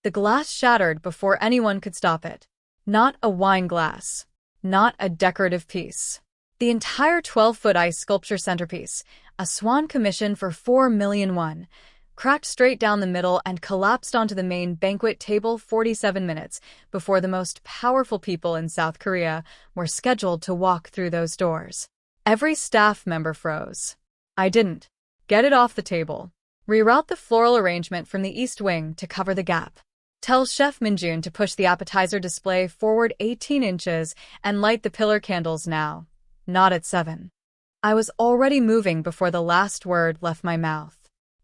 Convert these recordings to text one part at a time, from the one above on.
The glass shattered before anyone could stop it. Not a wine glass. Not a decorative piece. The entire 12-foot ice sculpture centerpiece, a swan commission for 4 million won, cracked straight down the middle and collapsed onto the main banquet table 47 minutes before the most powerful people in South Korea were scheduled to walk through those doors. Every staff member froze. I didn't. Get it off the table. Reroute the floral arrangement from the east wing to cover the gap. Tell Chef Minjun to push the appetizer display forward 18 inches and light the pillar candles now. Not at 7. I was already moving before the last word left my mouth.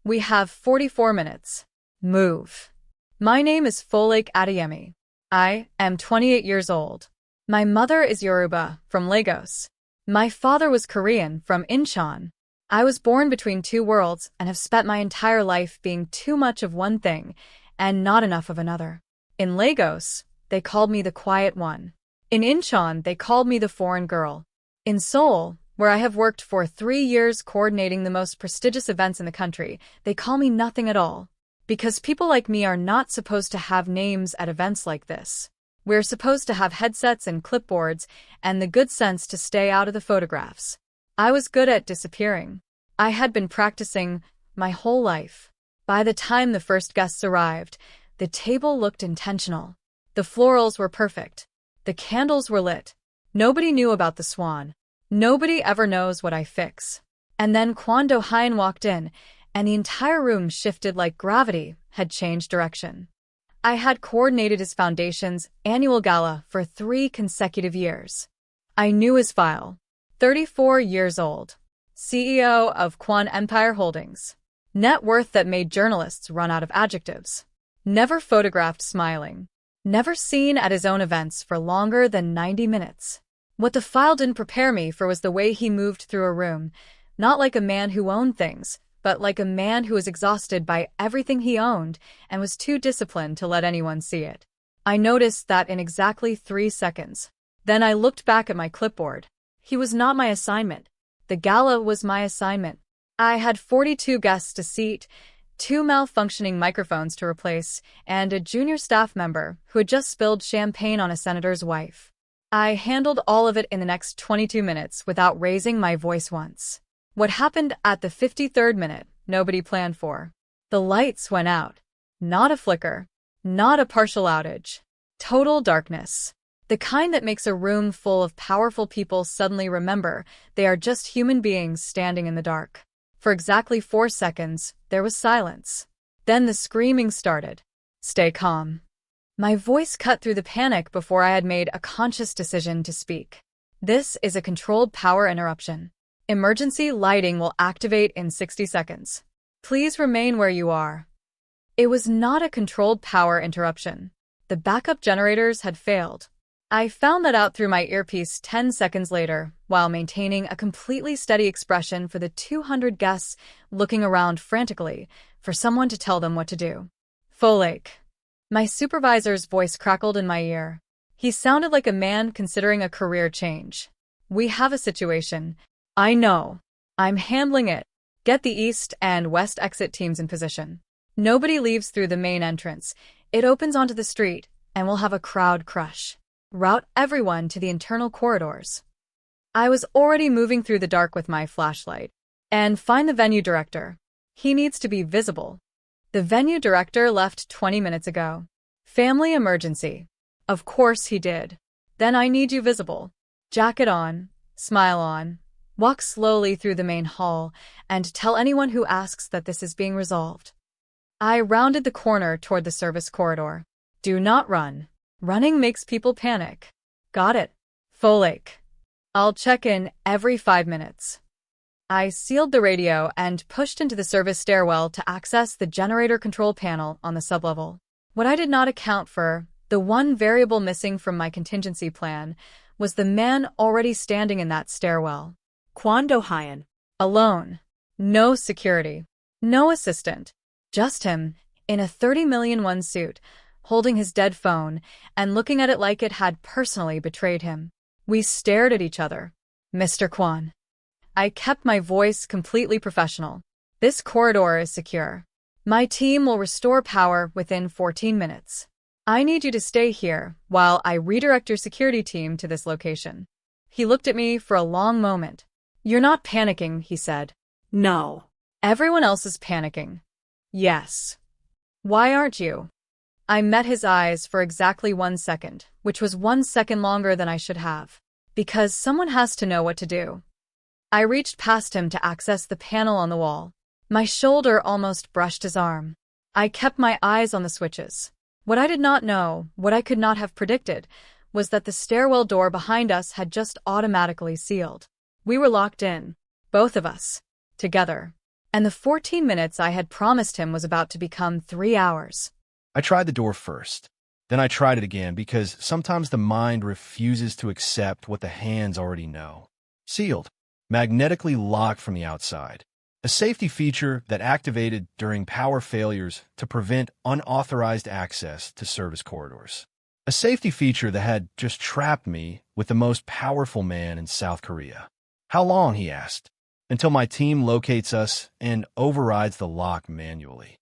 We have 44 minutes. Move. My name is Folake Adeyemi. I am 28 years old. My mother is Yoruba, from Lagos. My father was Korean, from Incheon. I was born between two worlds and have spent my entire life being too much of one thing and not enough of another. In Lagos, they called me the quiet one. In Incheon, they called me the foreign girl. In Seoul, where I have worked for 3 years coordinating the most prestigious events in the country, they call me nothing at all. Because people like me are not supposed to have names at events like this. We're supposed to have headsets and clipboards and the good sense to stay out of the photographs. I was good at disappearing. I had been practicing my whole life. By the time the first guests arrived, the table looked intentional. The florals were perfect. The candles were lit. Nobody knew about the swan. Nobody ever knows what I fix. And then Kwon Dohyun walked in, and the entire room shifted like gravity had changed direction. I had coordinated his foundation's annual gala for 3 consecutive years. I knew his file. 34 years old. CEO of Kwon Empire Holdings. Net worth that made journalists run out of adjectives. Never photographed smiling. Never seen at his own events for longer than 90 minutes. What the file didn't prepare me for was the way he moved through a room, not like a man who owned things, but like a man who was exhausted by everything he owned and was too disciplined to let anyone see it. I noticed that in exactly 3 seconds. Then I looked back at my clipboard. He was not my assignment. The gala was my assignment. I had 42 guests to seat, 2 malfunctioning microphones to replace, and a junior staff member who had just spilled champagne on a senator's wife. I handled all of it in the next 22 minutes without raising my voice once. What happened at the 53rd minute, nobody planned for. The lights went out. Not a flicker. Not a partial outage. Total darkness. The kind that makes a room full of powerful people suddenly remember they are just human beings standing in the dark. For exactly 4 seconds, there was silence. Then the screaming started. Stay calm. My voice cut through the panic before I had made a conscious decision to speak. This is a controlled power interruption. Emergency lighting will activate in 60 seconds. Please remain where you are. It was not a controlled power interruption. The backup generators had failed. I found that out through my earpiece 10 seconds later, while maintaining a completely steady expression for the 200 guests looking around frantically for someone to tell them what to do. Folake. My supervisor's voice crackled in my ear. He sounded like a man considering a career change. We have a situation. I know. I'm handling it. Get the east and west exit teams in position. Nobody leaves through the main entrance. It opens onto the street, and we'll have a crowd crush. Route everyone to the internal corridors. I was already moving through the dark with my flashlight. And find the venue director. He needs to be visible. The venue director left 20 minutes ago. Family emergency. Of course he did. Then I need you visible. Jacket on, smile on, walk slowly through the main hall, and tell anyone who asks that this is being resolved. I rounded the corner toward the service corridor. Do not run. Running makes people panic. Got it. Folake. I'll check in every 5 minutes. I sealed the radio and pushed into the service stairwell to access the generator control panel on the sublevel. What I did not account for, the one variable missing from my contingency plan, was the man already standing in that stairwell. Kwon Dohyun. Alone. No security. No assistant. Just him, in a 30 million won suit, holding his dead phone and looking at it like it had personally betrayed him. We stared at each other. Mr. Kwon. I kept my voice completely professional. This corridor is secure. My team will restore power within 14 minutes. I need you to stay here while I redirect your security team to this location. He looked at me for a long moment. You're not panicking, he said. No. Everyone else is panicking. Yes. Why aren't you? I met his eyes for exactly 1 second, which was 1 second longer than I should have. Because someone has to know what to do. I reached past him to access the panel on the wall. My shoulder almost brushed his arm. I kept my eyes on the switches. What I did not know, what I could not have predicted, was that the stairwell door behind us had just automatically sealed. We were locked in, both of us, together. And the 14 minutes I had promised him was about to become 3 hours. I tried the door first. Then I tried it again because sometimes the mind refuses to accept what the hands already know. Sealed, magnetically locked from the outside. A safety feature that activated during power failures to prevent unauthorized access to service corridors. A safety feature that had just trapped me with the most powerful man in South Korea. How long, he asked, until my team locates us and overrides the lock manually.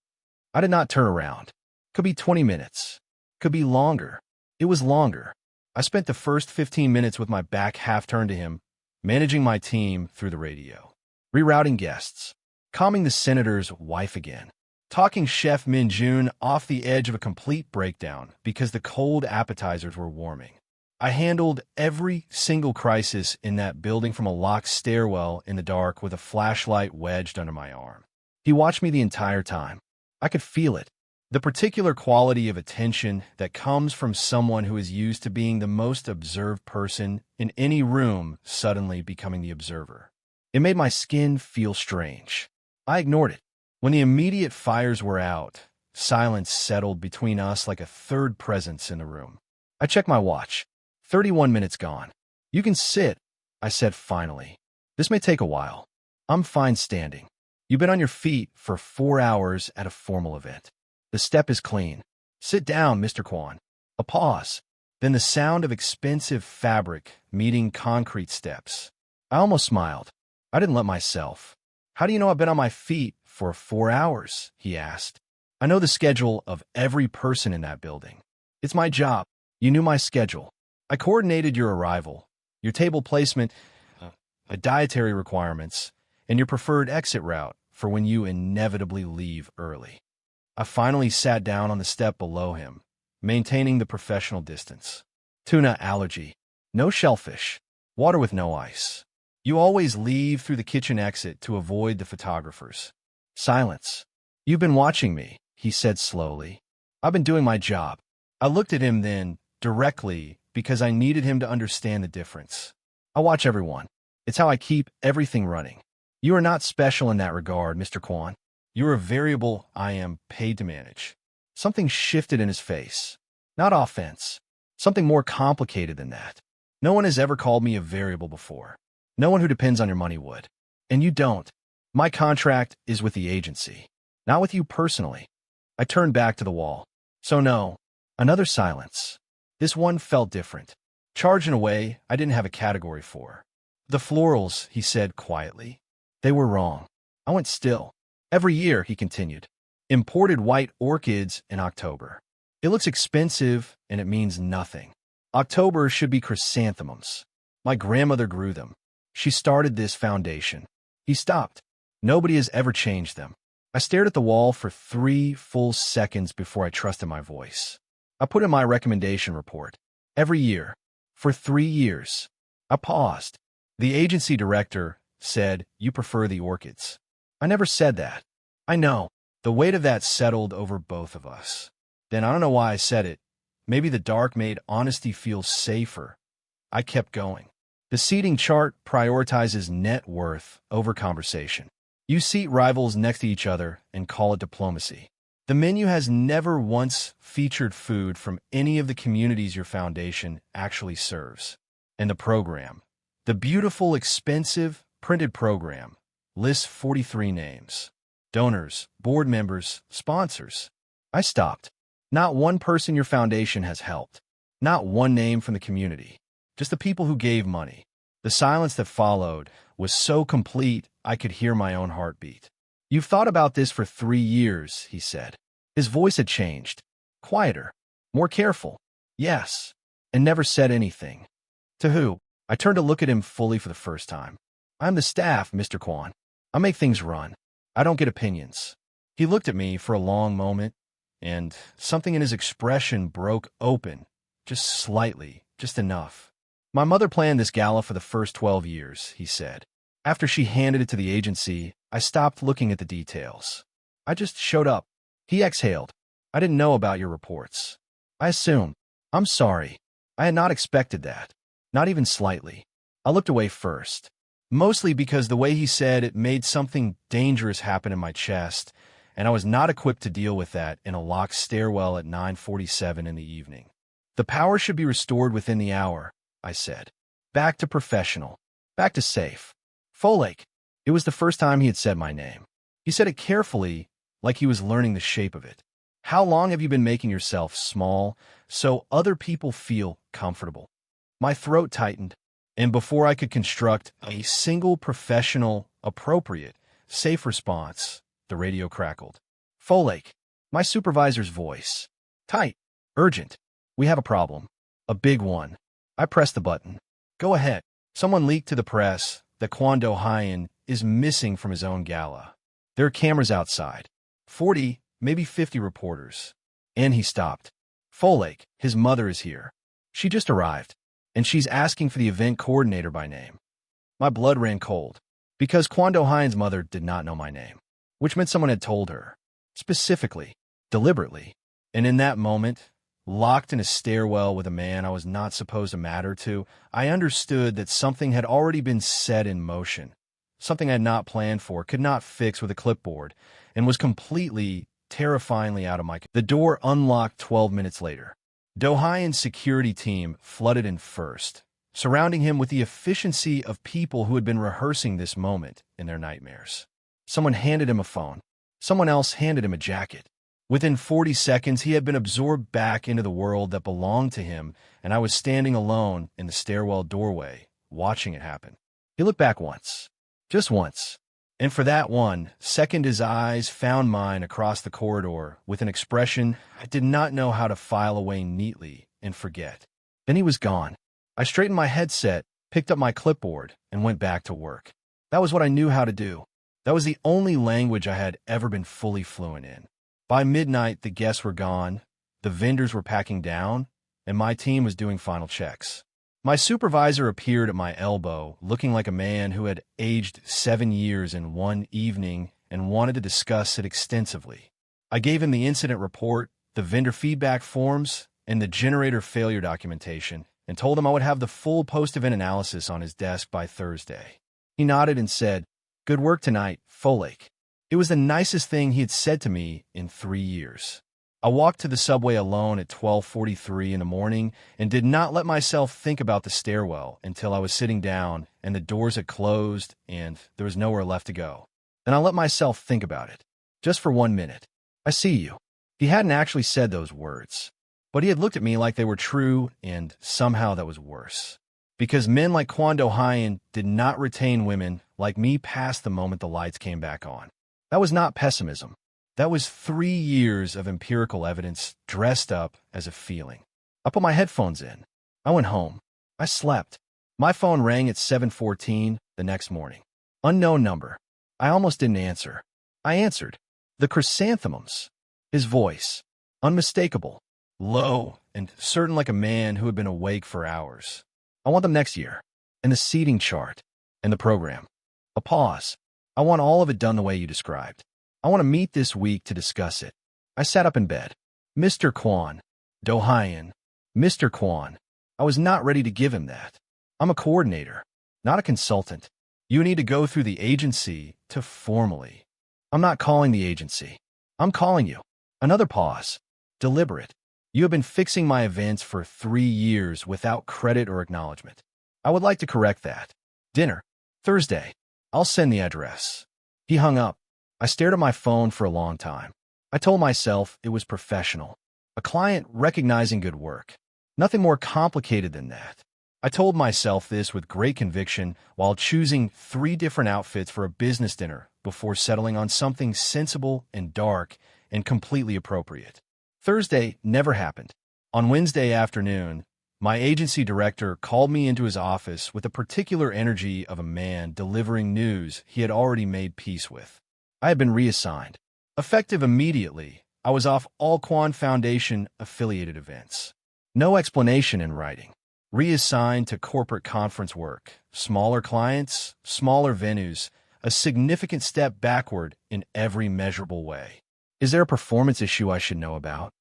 I did not turn around. Could be 20 minutes. Could be longer. It was longer. I spent the first 15 minutes with my back half turned to him, managing my team through the radio. Rerouting guests, calming the senator's wife again, talking Chef Min Jun off the edge of a complete breakdown because the cold appetizers were warming. I handled every single crisis in that building from a locked stairwell in the dark with a flashlight wedged under my arm. He watched me the entire time. I could feel it. The particular quality of attention that comes from someone who is used to being the most observed person in any room suddenly becoming the observer. It made my skin feel strange. I ignored it. When the immediate fires were out, silence settled between us like a third presence in the room. I checked my watch. 31 minutes gone. You can sit, I said finally. This may take a while. I'm fine standing. You've been on your feet for 4 hours at a formal event. The step is clean. Sit down, Mr. Kwon. A pause. Then the sound of expensive fabric meeting concrete steps. I almost smiled. I didn't let myself. How do you know I've been on my feet for 4 hours? He asked. I know the schedule of every person in that building. It's my job. You knew my schedule. I coordinated your arrival, your table placement, dietary requirements, and your preferred exit route for when you inevitably leave early. I finally sat down on the step below him, maintaining the professional distance. Tuna allergy. No shellfish. Water with no ice. You always leave through the kitchen exit to avoid the photographers. Silence. You've been watching me, he said slowly. I've been doing my job. I looked at him then, directly, because I needed him to understand the difference. I watch everyone. It's how I keep everything running. You are not special in that regard, Mr. Kwon. You're a variable I am paid to manage. Something shifted in his face. Not offense. Something more complicated than that. No one has ever called me a variable before. No one who depends on your money would. And you don't. My contract is with the agency, not with you personally. I turned back to the wall. So no. Another silence. This one felt different. Charged in a way I didn't have a category for. The florals, he said quietly. They were wrong. I went still. Every year, he continued. Imported white orchids in October. It looks expensive and it means nothing. October should be chrysanthemums. My grandmother grew them. She started this foundation. He stopped. Nobody has ever changed them. I stared at the wall for 3 full seconds before I trusted my voice. I put in my recommendation report. Every year. For 3 years. I paused. The agency director said, you prefer the orchids. I never said that. I know. The weight of that settled over both of us. Then I don't know why I said it. Maybe the dark made honesty feel safer. I kept going. The seating chart prioritizes net worth over conversation. You seat rivals next to each other and call it diplomacy. The menu has never once featured food from any of the communities your foundation actually serves. And the program, the beautiful, expensive, printed program, lists 43 names. Donors, board members, sponsors. I stopped. Not one person your foundation has helped. Not one name from the community. Just the people who gave money. The silence that followed was so complete I could hear my own heartbeat. You've thought about this for 3 years, he said. His voice had changed. Quieter. More careful. Yes. And never said anything. To who? I turned to look at him fully for the first time. I'm the staff, Mr. Kwon. I make things run. I don't get opinions. He looked at me for a long moment, and something in his expression broke open, just slightly, just enough. My mother planned this gala for the first 12 years, he said. After she handed it to the agency, I stopped looking at the details. I just showed up. He exhaled. I didn't know about your reports. I assumed. I'm sorry. I had not expected that. Not even slightly. I looked away first. Mostly because the way he said it made something dangerous happen in my chest, and I was not equipped to deal with that in a locked stairwell at 9:47 in the evening. The power should be restored within the hour, I said. Back to professional. Back to safe. Folake. It was the first time he had said my name. He said it carefully, like he was learning the shape of it. How long have you been making yourself small so other people feel comfortable? My throat tightened, and before I could construct a single professional, appropriate, safe response, the radio crackled. Folake. My supervisor's voice. Tight. Urgent. We have a problem. A big one. I pressed the button. Go ahead. Someone leaked to the press that Kwon Dohyun is missing from his own gala. There are cameras outside. 40, maybe 50 reporters. And he stopped. Folake, his mother is here. She just arrived, and she's asking for the event coordinator by name. My blood ran cold, because Kwon Dohyun's mother did not know my name, which meant someone had told her, specifically, deliberately. And in that moment, locked in a stairwell with a man I was not supposed to matter to, I understood that something had already been set in motion, something I had not planned for, could not fix with a clipboard, and was completely, terrifyingly out of my control. The door unlocked 12 minutes later. Dohyun's security team flooded in first, surrounding him with the efficiency of people who had been rehearsing this moment in their nightmares. Someone handed him a phone. Someone else handed him a jacket. Within 40 seconds, he had been absorbed back into the world that belonged to him, and I was standing alone in the stairwell doorway, watching it happen. He looked back once. Just once. And for that 1 second, his eyes found mine across the corridor with an expression I did not know how to file away neatly and forget. Then he was gone. I straightened my headset, picked up my clipboard, and went back to work. That was what I knew how to do. That was the only language I had ever been fully fluent in. By midnight, the guests were gone, the vendors were packing down, and my team was doing final checks. My supervisor appeared at my elbow, looking like a man who had aged 7 years in one evening and wanted to discuss it extensively. I gave him the incident report, the vendor feedback forms, and the generator failure documentation, and told him I would have the full post-event analysis on his desk by Thursday. He nodded and said, "Good work tonight, Folake." It was the nicest thing he had said to me in 3 years. I walked to the subway alone at 12:43 in the morning and did not let myself think about the stairwell until I was sitting down and the doors had closed and there was nowhere left to go. Then I let myself think about it, just for 1 minute. I see you. He hadn't actually said those words, but he had looked at me like they were true, and somehow that was worse. Because men like Kwon Dohyun did not retain women like me past the moment the lights came back on. That was not pessimism. That was 3 years of empirical evidence dressed up as a feeling. I put my headphones in. I went home. I slept. My phone rang at 7:14 the next morning. Unknown number. I almost didn't answer. I answered. The chrysanthemums. His voice. Unmistakable. Low and certain, like a man who had been awake for hours. I want them next year. And the seating chart. And the program. A pause. I want all of it done the way you described. I want to meet this week to discuss it. I sat up in bed. Mr. Kwon Dohyun. Mr. Kwon. I was not ready to give him that. I'm a coordinator, not a consultant. You need to go through the agency to formally. I'm not calling the agency. I'm calling you. Another pause. Deliberate. You have been fixing my events for 3 years without credit or acknowledgement. I would like to correct that. Dinner. Thursday. I'll send the address. He hung up. I stared at my phone for a long time. I told myself it was professional. A client recognizing good work. Nothing more complicated than that. I told myself this with great conviction while choosing 3 different outfits for a business dinner before settling on something sensible and dark and completely appropriate. Thursday never happened. On Wednesday afternoon, my agency director called me into his office with the particular energy of a man delivering news he had already made peace with. I had been reassigned. Effective immediately, I was off all Kwon Foundation affiliated events. No explanation in writing. Reassigned to corporate conference work, smaller clients, smaller venues, a significant step backward in every measurable way. Is there a performance issue I should know about?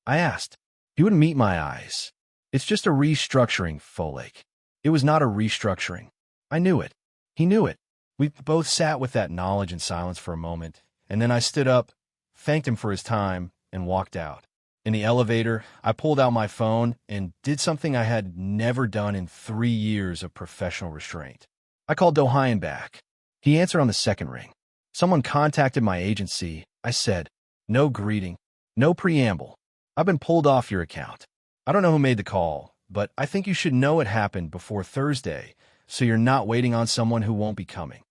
I asked. He wouldn't meet my eyes. It's just a restructuring, Folake. It was not a restructuring. I knew it. He knew it. We both sat with that knowledge in silence for a moment, and then I stood up, thanked him for his time, and walked out. In the elevator, I pulled out my phone and did something I had never done in 3 years of professional restraint. I called Dohyun back. He answered on the second ring. Someone contacted my agency. I said, no greeting, no preamble. I've been pulled off your account. I don't know who made the call, but I think you should know it happened before Thursday, so you're not waiting on someone who won't be coming.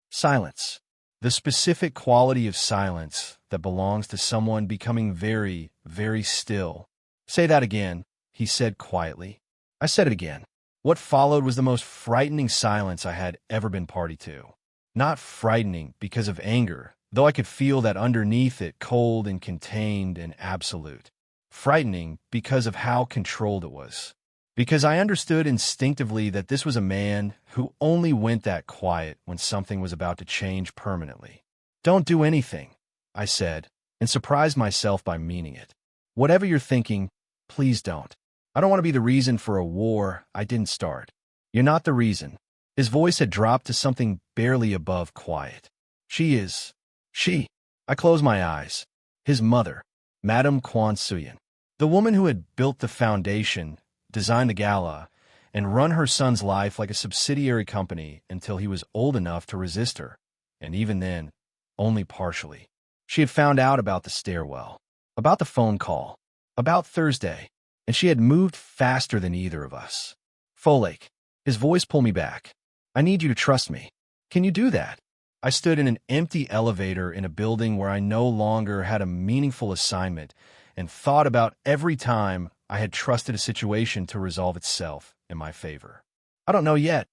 Silence. The specific quality of silence that belongs to someone becoming very, very still. Say that again, he said quietly. I said it again. What followed was the most frightening silence I had ever been party to. Not frightening because of anger, though I could feel that underneath it, cold and contained and absolute. Frightening because of how controlled it was. Because I understood instinctively that this was a man who only went that quiet when something was about to change permanently. Don't do anything, I said, and surprised myself by meaning it. Whatever you're thinking, please don't. I don't want to be the reason for a war I didn't start. You're not the reason. His voice had dropped to something barely above quiet. She is. She. I closed my eyes. His mother, Madame Kwon Dohyun, the woman who had built the foundation, designed the gala, and run her son's life like a subsidiary company until he was old enough to resist her, and even then, only partially. She had found out about the stairwell, about the phone call, about Thursday, and she had moved faster than either of us. Folake. His voice pulled me back. I need you to trust me. Can you do that? I stood in an empty elevator in a building where I no longer had a meaningful assignment and thought about every time I had trusted a situation to resolve itself in my favor. I don't know yet,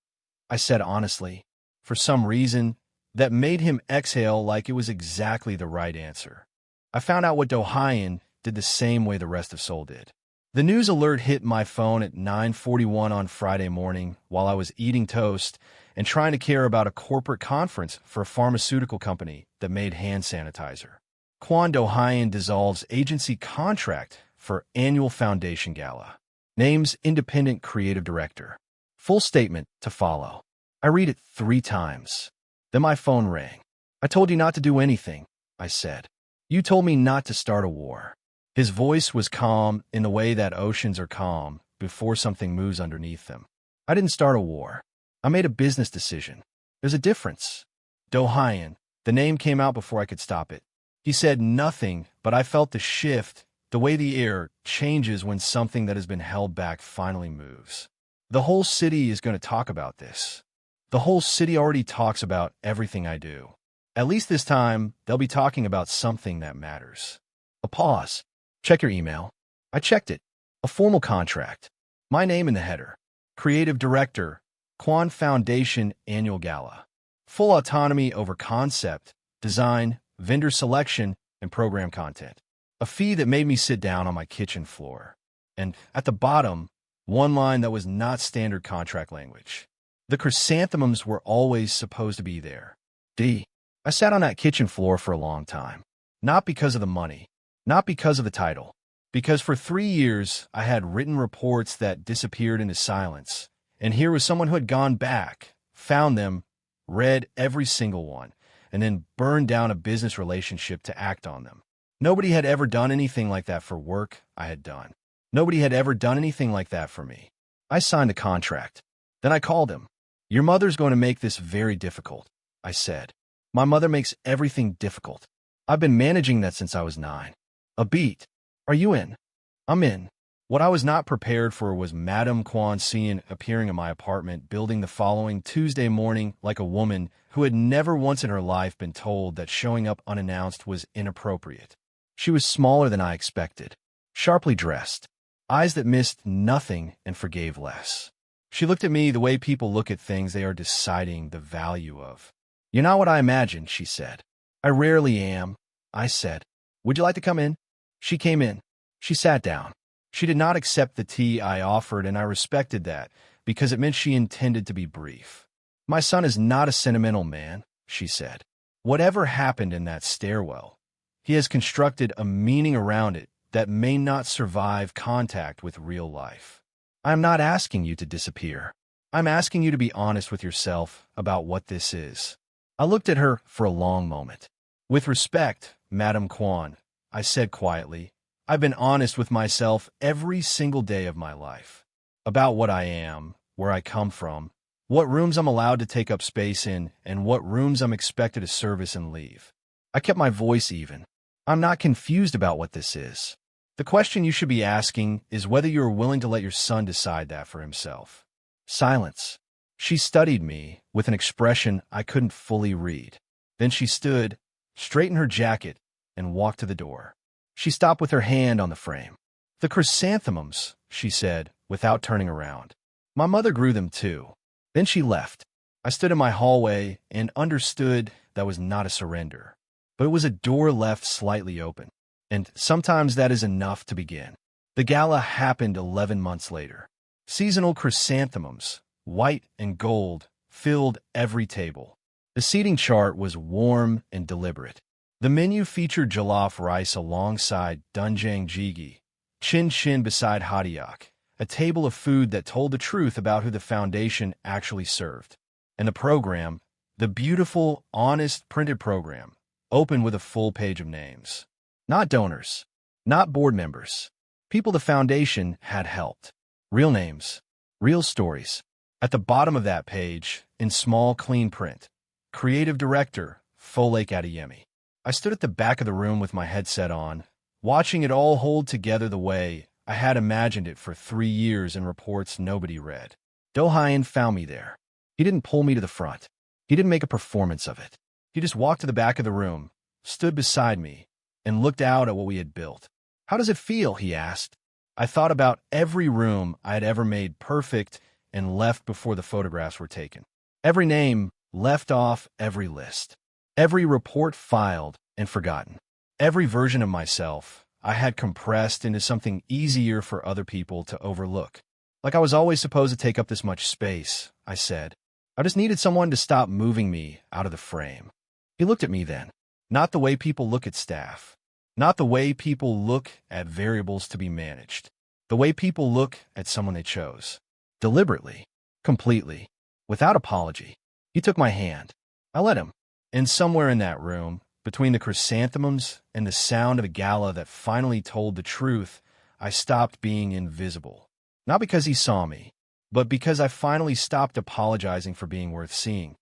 I said honestly, for some reason that made him exhale like it was exactly the right answer. I found out what Dohyun did the same way the rest of Seoul did. The news alert hit my phone at 9:41 on Friday morning while I was eating toast and trying to care about a corporate conference for a pharmaceutical company that made hand sanitizer. Kwon Dohyun dissolves agency contract for annual foundation gala. Names independent creative director. Full statement to follow. I read it 3 times. Then my phone rang. I told you not to do anything, I said. You told me not to start a war. His voice was calm in the way that oceans are calm before something moves underneath them. I didn't start a war. I made a business decision. There's a difference. Dohyun. The name came out before I could stop it. He said nothing, but I felt the shift, the way the air changes when something that has been held back finally moves. The whole city is going to talk about this. The whole city already talks about everything I do. At least this time, they'll be talking about something that matters. A pause. Check your email. I checked it. A formal contract. My name in the header. Creative Director, Kwon Foundation Annual Gala. Full autonomy over concept, design, vendor selection, and program content. A fee that made me sit down on my kitchen floor. And at the bottom, one line that was not standard contract language. The chrysanthemums were always supposed to be there. I sat on that kitchen floor for a long time. Not because of the money. Not because of the title. Because for 3 years, I had written reports that disappeared into silence. And here was someone who had gone back, found them, read every single one, and then burned down a business relationship to act on them. Nobody had ever done anything like that for work I had done. Nobody had ever done anything like that for me. I signed the contract. Then I called him. Your mother's going to make this very difficult, I said. My mother makes everything difficult. I've been managing that since I was 9. A beat. Are you in? I'm in. What I was not prepared for was Madame Kwon Dohyun appearing in my apartment building the following Tuesday morning like a woman who had never once in her life been told that showing up unannounced was inappropriate. She was smaller than I expected, sharply dressed, eyes that missed nothing and forgave less. She looked at me the way people look at things they are deciding the value of. "You're not what I imagined," she said. "I rarely am," I said. "Would you like to come in?" She came in. She sat down. She did not accept the tea I offered, and I respected that, because it meant she intended to be brief. "My son is not a sentimental man," she said. "Whatever happened in that stairwell, he has constructed a meaning around it that may not survive contact with real life. I'm not asking you to disappear. I'm asking you to be honest with yourself about what this is." I looked at her for a long moment. "With respect, Madame Kwon," I said quietly, "I've been honest with myself every single day of my life. About what I am, where I come from, what rooms I'm allowed to take up space in, and what rooms I'm expected to service and leave. I kept my voice even. I'm not confused about what this is. The question you should be asking is whether you are willing to let your son decide that for himself." Silence. She studied me with an expression I couldn't fully read. Then she stood, straightened her jacket, and walked to the door. She stopped with her hand on the frame. "The chrysanthemums," she said, without turning around. "My mother grew them too." Then she left. I stood in my hallway and understood that was not a surrender, but it was a door left slightly open. And sometimes that is enough to begin. The gala happened 11 months later. Seasonal chrysanthemums, white and gold, filled every table. The seating chart was warm and deliberate. The menu featured jollof rice alongside doenjang jjigae, chin chin beside hotteok, a table of food that told the truth about who the foundation actually served. And the program, the beautiful, honest printed program, opened with a full page of names. Not donors, not board members, people the foundation had helped. Real names, real stories. At the bottom of that page, in small, clean print, Creative Director, Folake Adeyemi. I stood at the back of the room with my headset on, watching it all hold together the way I had imagined it for 3 years in reports nobody read. Dohyun found me there. He didn't pull me to the front. He didn't make a performance of it. He just walked to the back of the room, stood beside me, and looked out at what we had built. "How does it feel?" he asked. I thought about every room I had ever made perfect and left before the photographs were taken. Every name left off every list. Every report filed and forgotten. Every version of myself I had compressed into something easier for other people to overlook. "Like I was always supposed to take up this much space," I said. "I just needed someone to stop moving me out of the frame." He looked at me then. Not the way people look at staff. Not the way people look at variables to be managed. The way people look at someone they chose. Deliberately. Completely. Without apology. He took my hand. I let him. And somewhere in that room, between the chrysanthemums and the sound of a gala that finally told the truth, I stopped being invisible. Not because he saw me, but because I finally stopped apologizing for being worth seeing.